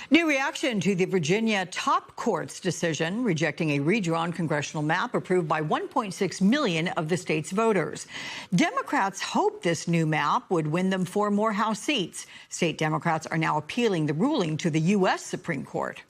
New reaction to the Virginia top court's decision rejecting a redrawn congressional map approved by 1.6 million of the state's voters. Democrats hoped this new map would win them 4 more House seats. State Democrats are now appealing the ruling to the U.S. Supreme Court.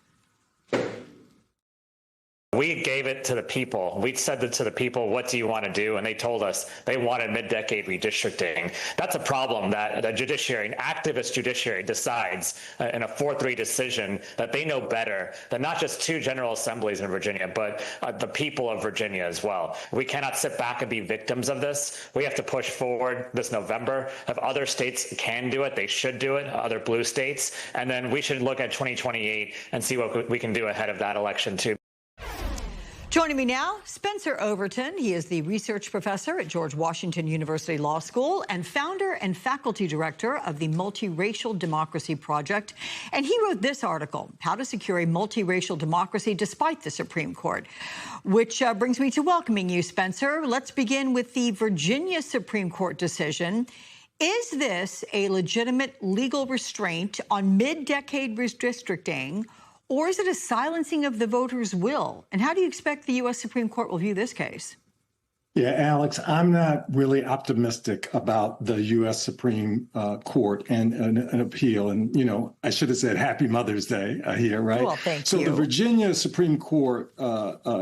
We gave it to the people. We said to the people, what do you want to do? And they told us they wanted mid-decade redistricting. That's a problem that the judiciary, an activist judiciary, decides in a 4-3 decision that they know better than not just 2 general assemblies in Virginia, but the people of Virginia as well. We cannot sit back and be victims of this. We have to push forward this November. If other states can do it, they should do it, other blue states. And then we should look at 2028 and see what we can do ahead of that election too. Joining me now, Spencer Overton. He is the research professor at George Washington University Law School and founder and faculty director of the Multiracial Democracy Project. And he wrote this article, How to Secure a Multiracial Democracy Despite the Supreme Court, which brings me to welcoming you, Spencer. Let's begin with the Virginia Supreme Court decision. Is this a legitimate legal restraint on mid-decade redistricting, or is it a silencing of the voters' will? And how do you expect the U.S. Supreme Court will view this case? Yeah, Alex, I'm not really optimistic about the U.S. Supreme Court and an appeal. And, you know, I should have said Happy Mother's Day here, right? Well, thank you. So the Virginia Supreme Court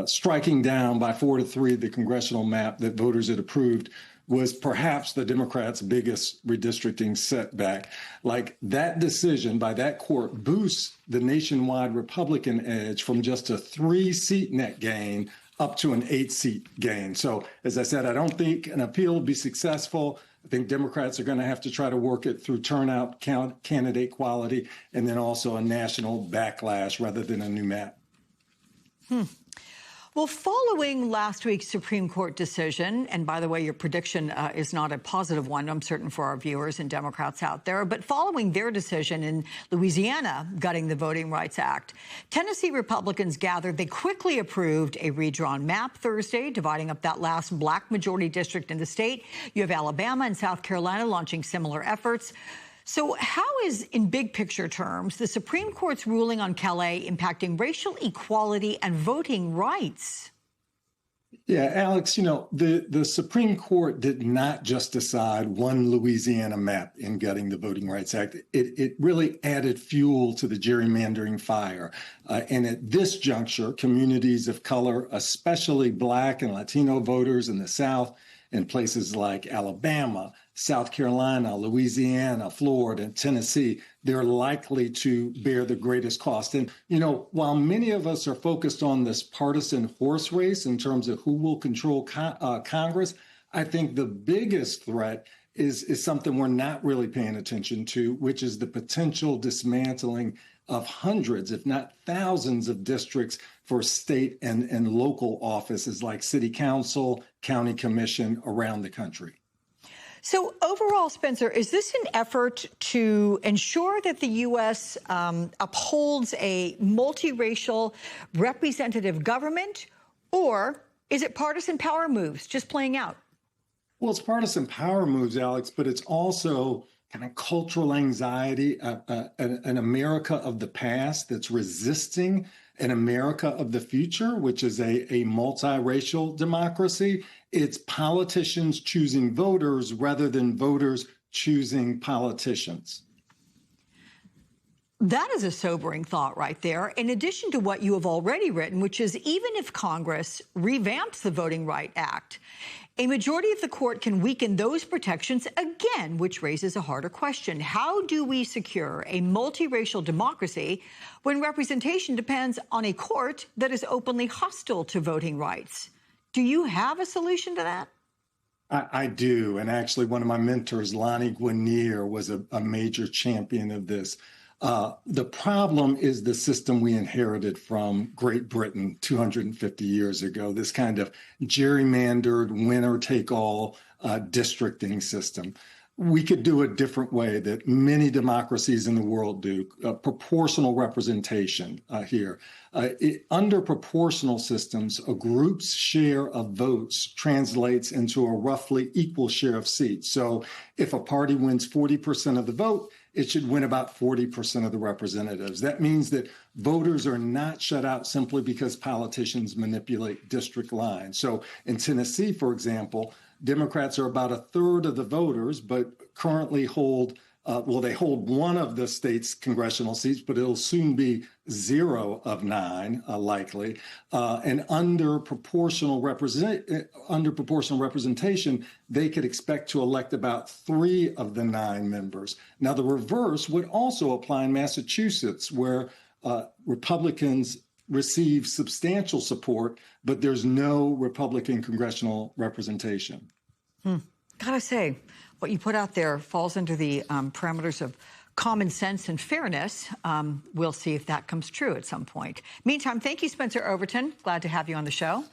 striking down by 4-3 the congressional map that voters had approved was perhaps the Democrats' biggest redistricting setback. Like, that decision by that court boosts the nationwide Republican edge from just a 3-seat net gain up to an 8-seat gain. So, as I said, I don't think an appeal will be successful. I think Democrats are going to have to try to work it through turnout, candidate quality, and then also a national backlash rather than a new map. Well, following last week's Supreme Court decision, and by the way, your prediction is not a positive one, I'm certain, for our viewers and Democrats out there, but following their decision in Louisiana gutting the Voting Rights Act, Tennessee Republicans gathered. They quickly approved a redrawn map Thursday, dividing up that last black majority district in the state. You have Alabama and South Carolina launching similar efforts. So how is, in big picture terms, the Supreme Court's ruling on Calais impacting racial equality and voting rights? Yeah, Alex, you know, the Supreme Court did not just decide one Louisiana map in gutting the Voting Rights Act. It really added fuel to the gerrymandering fire. And at this juncture, communities of color, especially Black and Latino voters in the South, in places like Alabama, South Carolina, Louisiana, Florida, and Tennessee, they're likely to bear the greatest cost. And, you know, while many of us are focused on this partisan horse race in terms of who will control Congress, I think the biggest threat is something we're not really paying attention to, which is the potential dismantling of hundreds, if not thousands, of districts for state and local offices like city council, county commission around the country. So overall, Spencer, is this an effort to ensure that the U.S. upholds a multiracial representative government, or is it partisan power moves just playing out? Well, it's partisan power moves, Alex, but it's also kind of cultural anxiety, an America of the past that's resisting an America of the future, which is a multiracial democracy. It's politicians choosing voters rather than voters choosing politicians. That is a sobering thought right there, in addition to what you have already written, which is even if Congress revamps the Voting Rights Act, a majority of the court can weaken those protections again, which raises a harder question. How do we secure a multiracial democracy when representation depends on a court that is openly hostile to voting rights? Do you have a solution to that? I do. And actually, one of my mentors, Lani Guinier, was a major champion of this. The problem is the system we inherited from Great Britain 250 years ago, this kind of gerrymandered winner-take-all districting system. We could do a different way that many democracies in the world do, proportional representation here. Under proportional systems, a group's share of votes translates into a roughly equal share of seats. So if a party wins 40% of the vote, it should win about 40% of the representatives. That means that voters are not shut out simply because politicians manipulate district lines. So in Tennessee, for example, Democrats are about a third of the voters, but currently hold they hold one of the state's congressional seats, but it'll soon be 0 of 9, likely. And under proportional representation, they could expect to elect about 3 of the 9 members. Now, the reverse would also apply in Massachusetts, where Republicans receive substantial support, but there's no Republican congressional representation. Gotta say, what you put out there falls into the parameters of common sense and fairness. We'll see if that comes true at some point. Meantime, thank you, Spencer Overton. Glad to have you on the show.